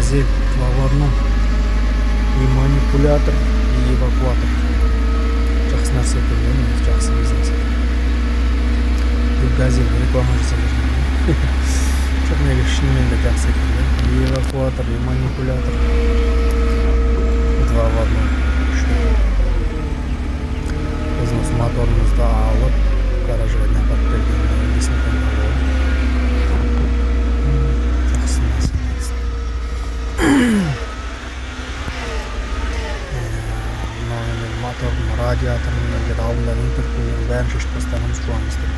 газель два в одном. И манипулятор, и эвакуатор. Жақсы нәрсе екен ғой, жақсы бизнес. Газель реклама жасап жүрген. Жоқ, неге шынымен де жақсы екен ғой. И эвакуатор, и манипулятор. Два в одном. Біздің моторымызды алып, гаражға апарып берген бесінен жақсы нәрсе. Мотордың радиаторының егер алдындағы интеркулердің бәрін шешіп тастағанбыз жуамыз деп.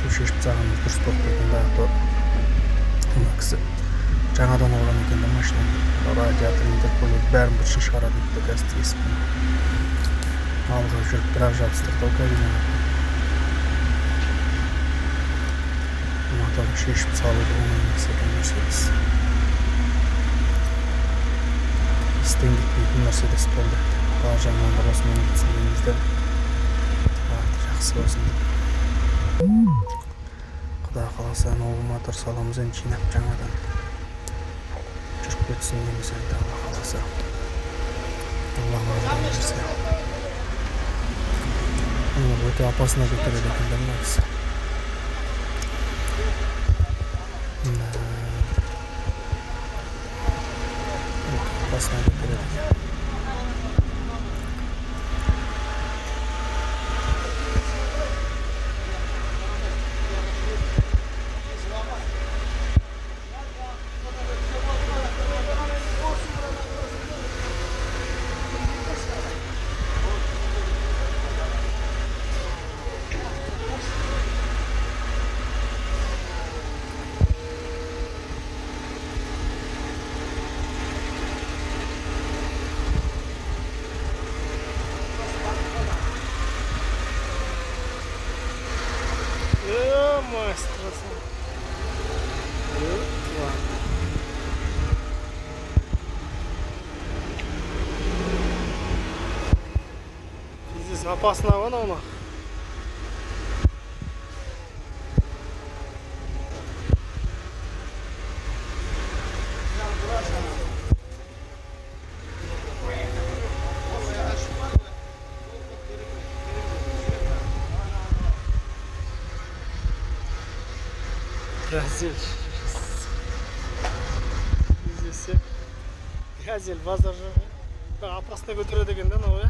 Сол шешіп тастағанымыз дұрыс болып кеткен да, мына кісі жаңадан алған екен де машинаны. Радиатор, интеркулер бәрін бұрышын шығарады дейді, қазір тесіп. Алға жүріп бірақ жабыстырды ол кабинаға. Моторын шешіп салуды оңай емес екен Мерседес. Істен кетпейтін Мерседес болды. Бар жағынан да осымен кетсін деймізді. Жақсы болсын деп. Құда қаласа новый мотор саламыз енді жинап жаңадан. Жүріп кетсін дейміз енді Алла қаласа. Алла маған берсе. Өте опасно кетіреді екен де мына кісі. Өте опасно кетіреді екен. Здесь опасно, вон оно. Газель. Здесь газель базар жоқ. Опасно көтереді екен да, мынау,